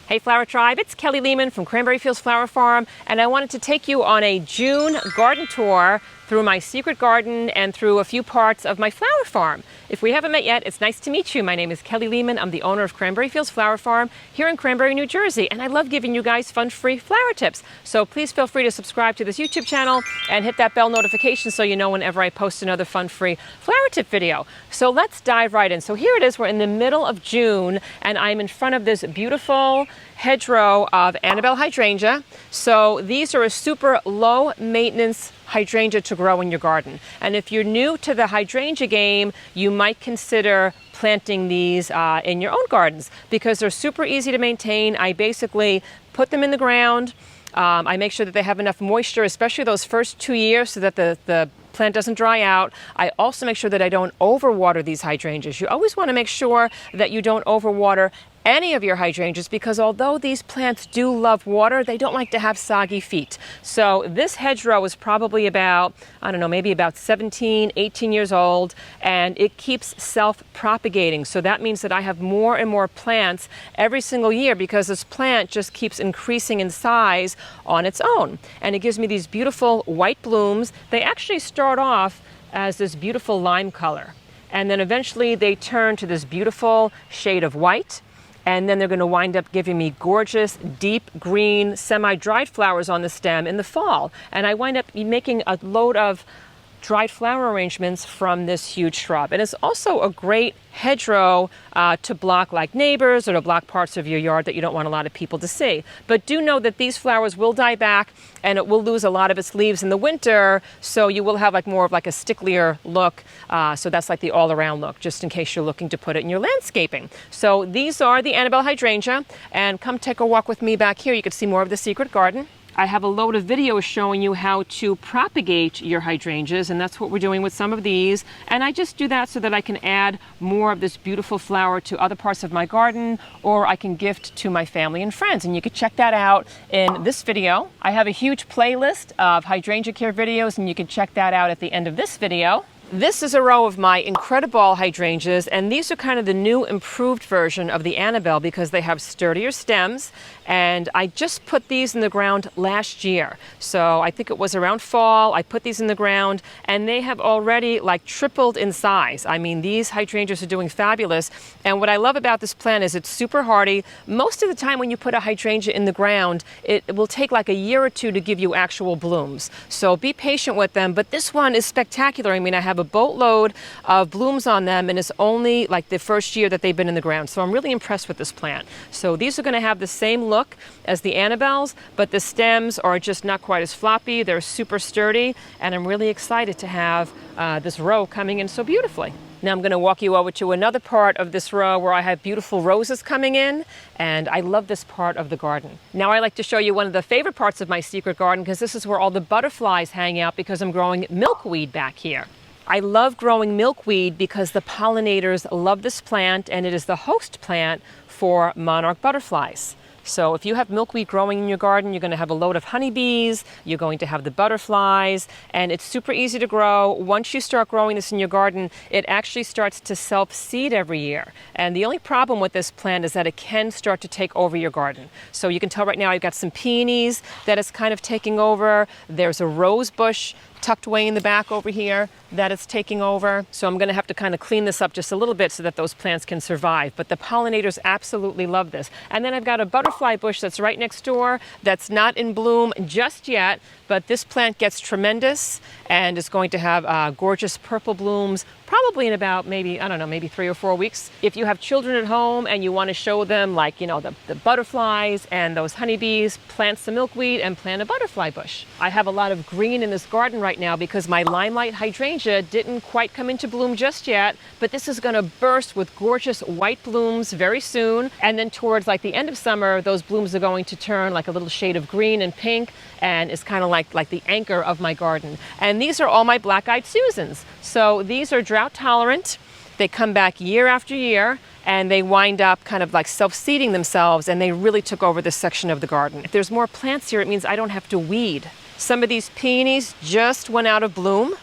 Hey Flower Tribe, it's Kelly Lehman from Cranberry Fields Flower Farm, and I wanted to take you on a June garden tour through my secret garden and through a few parts of my flower farm. If we haven't met yet, it's nice to meet you. My name is Kelly Lehman. I'm the owner of Cranberry Fields Flower Farm here in Cranberry, New Jersey, and I love giving you guys fun, free flower tips. So please feel free to subscribe to this YouTube channel and hit that bell notification so you know whenever I post another fun, free flower tip video. So let's dive right in. So here it is. We're in the middle of June, and I'm in front of this beautiful hedgerow of Annabelle hydrangea. So these are a super low maintenance hydrangea to grow in your garden. And if you're new to the hydrangea game, you might consider planting these in your own gardens because they're super easy to maintain. I basically put them in the ground. I make sure that they have enough moisture, especially those first 2 years, so that the plant doesn't dry out. I also make sure that I don't overwater these hydrangeas. You always want to make sure that you don't overwater any of your hydrangeas because although these plants do love water, they don't like to have soggy feet. So this hedgerow is probably about, I don't know, maybe about 17, 18 years old, and it keeps self-propagating. So that means that I have more and more plants every single year because this plant just keeps increasing in size on its own. And it gives me these beautiful white blooms. They actually start off as this beautiful lime color, and then eventually they turn to this beautiful shade of white. And then they're going to wind up giving me gorgeous, deep green, semi-dried flowers on the stem in the fall. And I wind up making a load of dried flower arrangements from this huge shrub. And it's also a great hedgerow to block like neighbors or to block parts of your yard that you don't want a lot of people to see. But do know that these flowers will die back and it will lose a lot of its leaves in the winter, so you will have like more of like a sticklier look. So that's like the all-around look, just in case you're looking to put it in your landscaping. So these are the Annabelle hydrangea, and come take a walk with me back here. You can see more of the secret garden. I have a load of videos showing you how to propagate your hydrangeas, and that's what we're doing with some of these. And I just do that so that I can add more of this beautiful flower to other parts of my garden, or I can gift to my family and friends. And you can check that out in this video. I have a huge playlist of hydrangea care videos, and you can check that out at the end of this video. This is a row of my incredible hydrangeas, and these are kind of the new improved version of the Annabelle because they have sturdier stems, and I just put these in the ground last year. So I think it was around fall, I put these in the ground, and they have already like tripled in size. I mean, these hydrangeas are doing fabulous, and what I love about this plant is it's super hardy. Most of the time when you put a hydrangea in the ground, it will take like a year or two to give you actual blooms. So be patient with them, but this one is spectacular. I mean, I have a boatload of blooms on them, and it's only like the first year that they've been in the ground. So I'm really impressed with this plant. So these are going to have the same look as the Annabelles, but the stems are just not quite as floppy. They're super sturdy, and I'm really excited to have this row coming in so beautifully. Now I'm going to walk you over to another part of this row where I have beautiful roses coming in, and I love this part of the garden. Now I like to show you one of the favorite parts of my secret garden because this is where all the butterflies hang out because I'm growing milkweed back here. I love growing milkweed because the pollinators love this plant, and it is the host plant for monarch butterflies. So if you have milkweed growing in your garden, you're going to have a load of honeybees, you're going to have the butterflies, and it's super easy to grow. Once you start growing this in your garden, it actually starts to self-seed every year. And the only problem with this plant is that it can start to take over your garden. So you can tell right now I've got some peonies that it's kind of taking over. There's a rose bush tucked away in the back over here that it's taking over. So I'm going to have to kind of clean this up just a little bit so that those plants can survive. But the pollinators absolutely love this. And then I've got a butterfly bush that's right next door that's not in bloom just yet, but this plant gets tremendous and is going to have gorgeous purple blooms probably in about maybe, I don't know, maybe 3 or 4 weeks. If you have children at home and you want to show them like, you know, the butterflies and those honeybees, plant some milkweed and plant a butterfly bush. I have a lot of green in this garden right now because my limelight hydrangea didn't quite come into bloom just yet, but this is going to burst with gorgeous white blooms very soon. And then towards like the end of summer, those blooms are going to turn like a little shade of green and pink, and it's kind of like the anchor of my garden. And these are all my black-eyed Susans. So these are drought tolerant. They come back year after year, and they wind up kind of like self-seeding themselves, and they really took over this section of the garden. If there's more plants here, it means I don't have to weed. Some of these peonies just went out of bloom.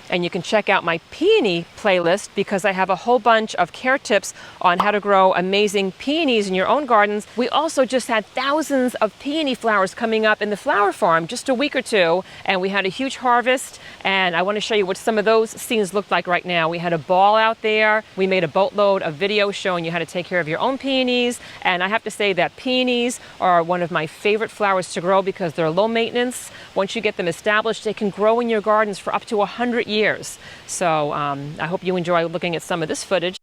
And you can check out my peony playlist because I have a whole bunch of care tips on how to grow amazing peonies in your own gardens. We also just had thousands of peony flowers coming up in the flower farm just a week or two, and we had a huge harvest, and I want to show you what some of those scenes look like right now. We had a ball out there. We made a boatload of videos showing you how to take care of your own peonies, and I have to say that peonies are one of my favorite flowers to grow because they're low maintenance. Once you get them established, they can grow in your gardens for up to 100 years. So I hope you enjoy looking at some of this footage.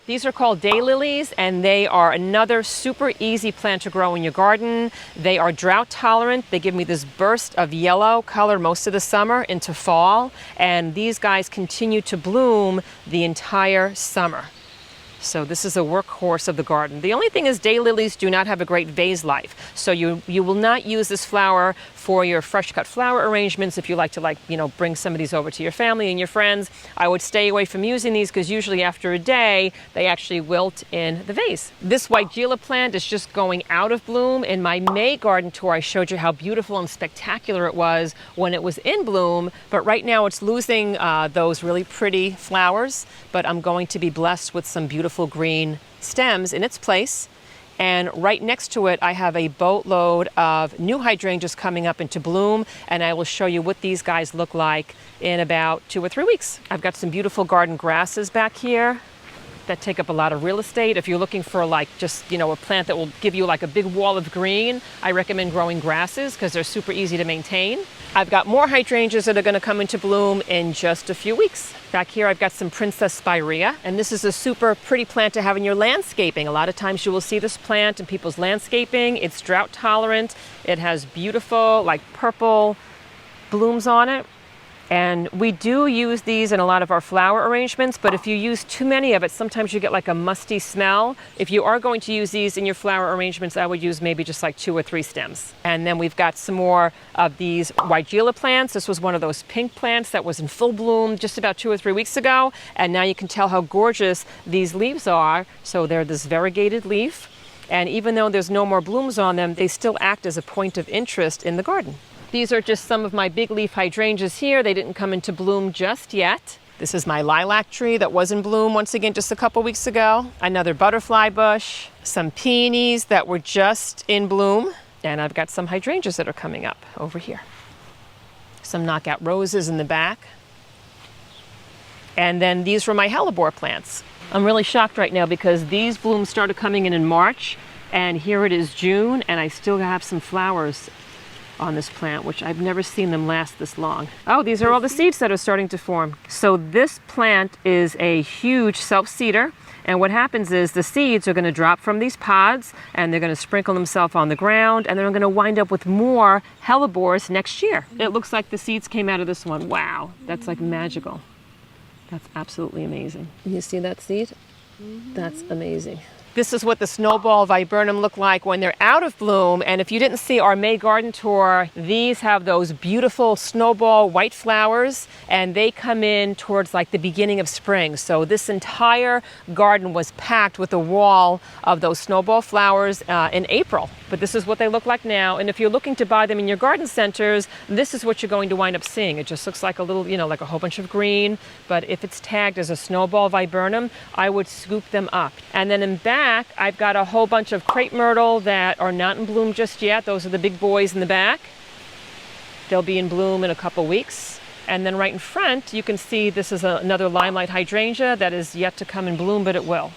These are called daylilies, and they are another super easy plant to grow in your garden. They are drought tolerant. They give me this burst of yellow color most of the summer into fall, and these guys continue to bloom the entire summer. So this is a workhorse of the garden. The only thing is daylilies do not have a great vase life. So you will not use this flower for your fresh cut flower arrangements. If you like to bring some of these over to your family and your friends, I would stay away from using these because usually after a day, they actually wilt in the vase. This hydrangea plant is just going out of bloom. In my May garden tour, I showed you how beautiful and spectacular it was when it was in bloom, but right now it's losing those really pretty flowers, but I'm going to be blessed with some beautiful green stems in its place. And right next to it, I have a boatload of new hydrangeas coming up into bloom, and I will show you what these guys look like in about 2 or 3 weeks. I've got some beautiful garden grasses back here that take up a lot of real estate. If you're looking for a plant that will give you like a big wall of green, I recommend growing grasses because they're super easy to maintain. I've got more hydrangeas that are going to come into bloom in just a few weeks. Back here I've got some Princess Spirea, and this is a super pretty plant to have in your landscaping. A lot of times you will see this plant in people's landscaping. It's drought tolerant. It has beautiful purple blooms on it. And we do use these in a lot of our flower arrangements, but if you use too many of it, sometimes you get like a musty smell. If you are going to use these in your flower arrangements, I would use maybe just like 2 or 3 stems. And then we've got some more of these hydrangea plants. This was one of those pink plants that was in full bloom just about 2 or 3 weeks ago. And now you can tell how gorgeous these leaves are. So they're this variegated leaf. And even though there's no more blooms on them, they still act as a point of interest in the garden. These are just some of my big leaf hydrangeas here. They didn't come into bloom just yet. This is my lilac tree that was in bloom once again just a couple weeks ago. Another butterfly bush, some peonies that were just in bloom, and I've got some hydrangeas that are coming up over here. Some knockout roses in the back. And then these were my hellebore plants. I'm really shocked right now because these blooms started coming in March, and here it is June, and I still have some flowers on this plant, which I've never seen them last this long. Oh, these are all the seeds that are starting to form. So this plant is a huge self-seeder, and what happens is the seeds are going to drop from these pods, and they're going to sprinkle themselves on the ground, and they're going to wind up with more hellebores next year. It looks like the seeds came out of this one. Wow, that's like magical. That's absolutely amazing. You see that seed? That's amazing. This is what the snowball viburnum look like when they're out of bloom. And if you didn't see our May garden tour, these have those beautiful snowball white flowers, and they come in towards like the beginning of spring. So this entire garden was packed with a wall of those snowball flowers in April. But this is what they look like now. And if you're looking to buy them in your garden centers, this is what you're going to wind up seeing. It just looks like a little, like a whole bunch of green. But if it's tagged as a snowball viburnum, I would scoop them up. And then in back, I've got a whole bunch of crepe myrtle that are not in bloom just yet. Those are the big boys in the back. They'll be in bloom in a couple weeks. And then right in front, you can see this is another limelight hydrangea that is yet to come in bloom, but it will.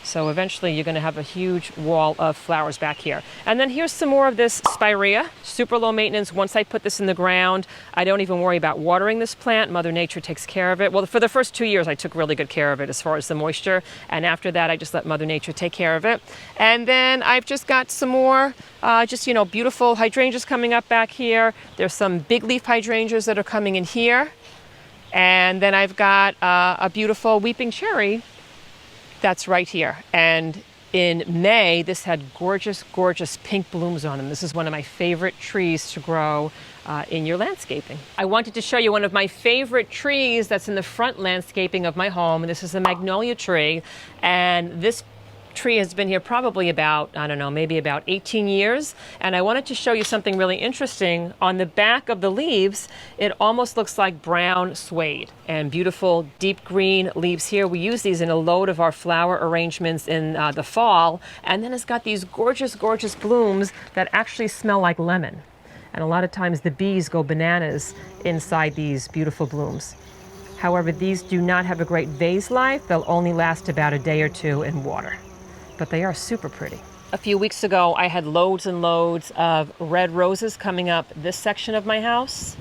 So eventually you're going to have a huge wall of flowers back here. And then here's some more of this spirea, super low maintenance. Once I put this in the ground, I don't even worry about watering this plant. Mother Nature takes care of it. Well, for the first 2 years, I took really good care of it as far as the moisture. And after that, I just let Mother Nature take care of it. And then I've just got some more beautiful hydrangeas coming up back here. There's some big leaf hydrangeas that are coming in here. And then I've got a beautiful weeping cherry that's right here. And in May, this had gorgeous, gorgeous pink blooms on them. This is one of my favorite trees to grow in your landscaping. I wanted to show you one of my favorite trees that's in the front landscaping of my home. This is a magnolia tree. And this tree has been here probably about, maybe about 18 years. And I wanted to show you something really interesting. On the back of the leaves, it almost looks like brown suede, and beautiful deep green leaves here. We use these in a load of our flower arrangements in the fall. And then it's got these gorgeous, gorgeous blooms that actually smell like lemon. And a lot of times the bees go bananas inside these beautiful blooms. However, these do not have a great vase life. They'll only last about a day or two in water. But they are super pretty. A few weeks ago, I had loads and loads of red roses coming up this section of my house.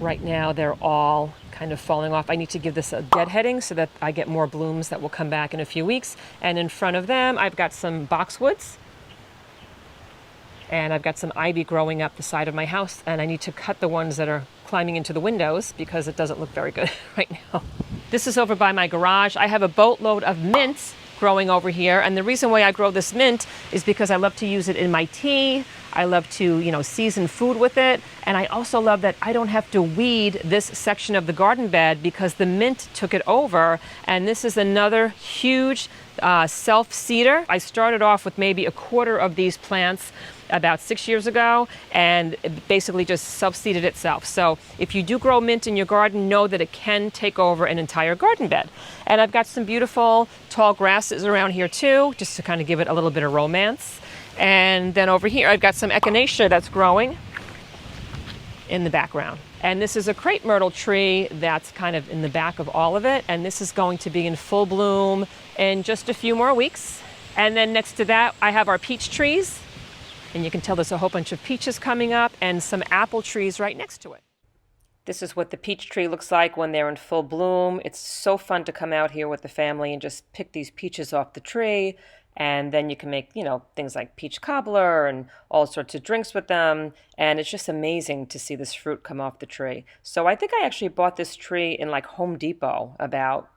Right now, they're all kind of falling off. I need to give this a deadheading so that I get more blooms that will come back in a few weeks. And in front of them, I've got some boxwoods. And I've got some ivy growing up the side of my house. And I need to cut the ones that are climbing into the windows because it doesn't look very good right now. This is over by my garage. I have a boatload of mint growing over here, and the reason why I grow this mint is because I love to use it in my tea. I love to, season food with it, and I also love that I don't have to weed this section of the garden bed because the mint took it over. And this is another huge self-seeder. I started off with maybe a quarter of these plants about 6 years ago, and it basically just self-seeded itself. So if you do grow mint in your garden, know that it can take over an entire garden bed. And I've got some beautiful tall grasses around here too, just to kind of give it a little bit of romance. And then over here, I've got some echinacea that's growing in the background. And this is a crepe myrtle tree that's kind of in the back of all of it. And this is going to be in full bloom in just a few more weeks. And then next to that, I have our peach trees. And you can tell there's a whole bunch of peaches coming up and some apple trees right next to it. This is what the peach tree looks like when they're in full bloom. It's so fun to come out here with the family and just pick these peaches off the tree. And then you can make, things like peach cobbler and all sorts of drinks with them. And it's just amazing to see this fruit come off the tree. So I think I actually bought this tree in like Home Depot about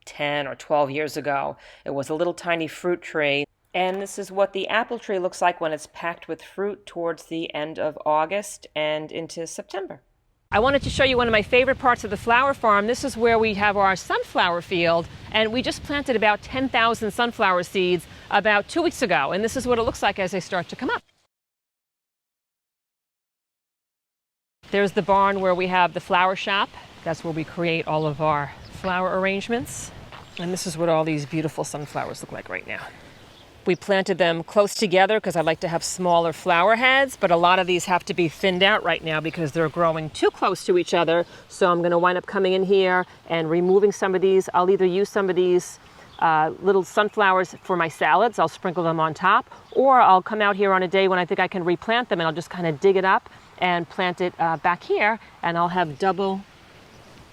10 or 12 years ago. It was a little tiny fruit tree. And this is what the apple tree looks like when it's packed with fruit towards the end of August and into September. I wanted to show you one of my favorite parts of the flower farm. This is where we have our sunflower field, and we just planted about 10,000 sunflower seeds about 2 weeks ago, and this is what it looks like as they start to come up. There's the barn where we have the flower shop. That's where we create all of our flower arrangements. And this is what all these beautiful sunflowers look like right now. We planted them close together because I like to have smaller flower heads, but a lot of these have to be thinned out right now because they're growing too close to each other. So I'm going to wind up coming in here and removing some of these. I'll either use some of these little sunflowers for my salads. I'll sprinkle them on top, or I'll come out here on a day when I think I can replant them and I'll just kind of dig it up and plant it back here, and I'll have double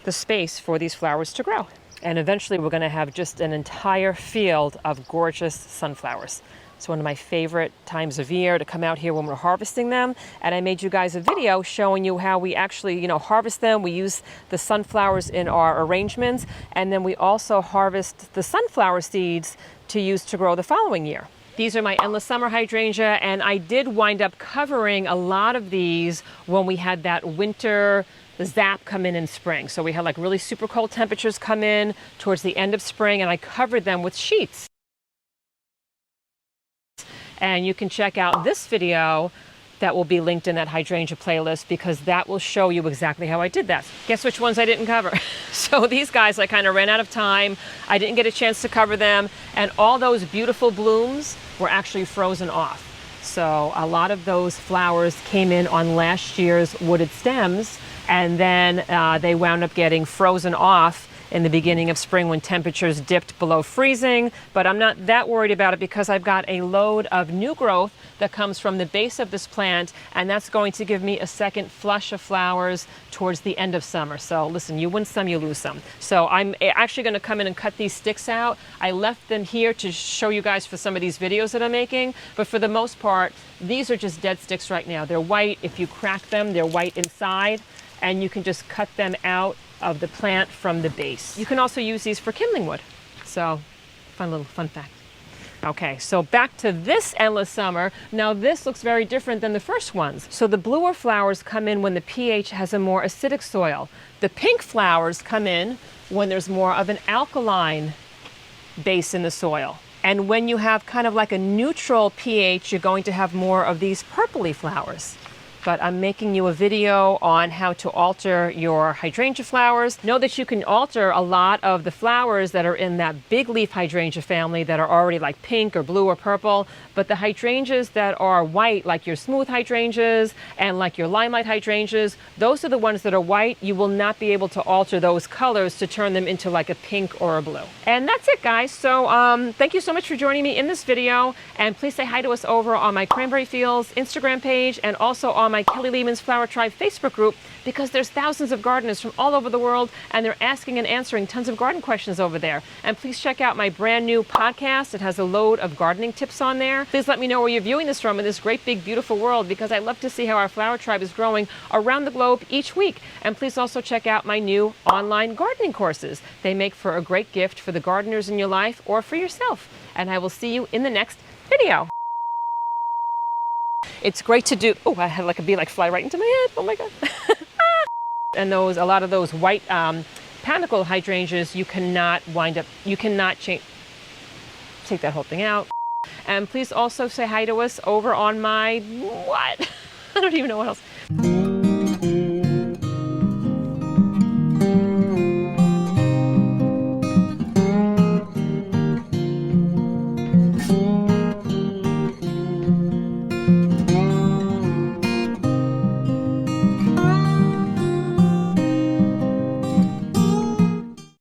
the space for these flowers to grow. And eventually we're going to have just an entire field of gorgeous sunflowers. It's one of my favorite times of year to come out here when we're harvesting them. And I made you guys a video showing you how we actually, harvest them. We use the sunflowers in our arrangements, and then we also harvest the sunflower seeds to use to grow the following year. These are my endless summer hydrangea, and I did wind up covering a lot of these when we had that winter zap come in spring. So we had like really super cold temperatures come in towards the end of spring, and I covered them with sheets. And you can check out this video that will be linked in that hydrangea playlist, because that will show you exactly how I did that. Guess which ones I didn't cover? So these guys, I kind of ran out of time. I didn't get a chance to cover them, and all those beautiful blooms were actually frozen off. So a lot of those flowers came in on last year's wooded stems, and then they wound up getting frozen off in the beginning of spring when temperatures dipped below freezing. But I'm not that worried about it, because I've got a load of new growth that comes from the base of this plant, and that's going to give me a second flush of flowers towards the end of summer. So listen, you win some, you lose some. So I'm actually going to come in and cut these sticks out. I left them here to show you guys for some of these videos that I'm making, but for the most part, these are just dead sticks right now. They're white. If you crack them, they're white inside, and you can just cut them out of the plant from the base. You can also use these for kindling wood. So fun fact. Okay, so back to this endless summer. Now this looks very different than the first ones. So the bluer flowers come in when the pH has a more acidic soil. The pink flowers come in when there's more of an alkaline base in the soil. And when you have kind of like a neutral pH, you're going to have more of these purpley flowers. But I'm making you a video on how to alter your hydrangea flowers. Know that you can alter a lot of the flowers that are in that big leaf hydrangea family that are already like pink or blue or purple, but the hydrangeas that are white, like your smooth hydrangeas and like your limelight hydrangeas, those are the ones that are white. You will not be able to alter those colors to turn them into like a pink or a blue. And that's it, guys. So thank you so much for joining me in this video, and please say hi to us over on my Cranberry Fields Instagram page, and also on my Kelly Lehman's Flower Tribe Facebook group, because there's thousands of gardeners from all over the world, and they're asking and answering tons of garden questions over there. And please check out my brand new podcast. It has a load of gardening tips on there. Please let me know where you're viewing this from in this great big beautiful world, because I love to see how our flower tribe is growing around the globe each week. And please also check out my new online gardening courses. They make for a great gift for the gardeners in your life or for yourself. And I will see you in the next video. It's great to do. Oh, I had like a bee fly right into my head. Oh my God. And a lot of those white panicle hydrangeas, you cannot change. Take that whole thing out. And please also say hi to us over on my, what? I don't even know what else.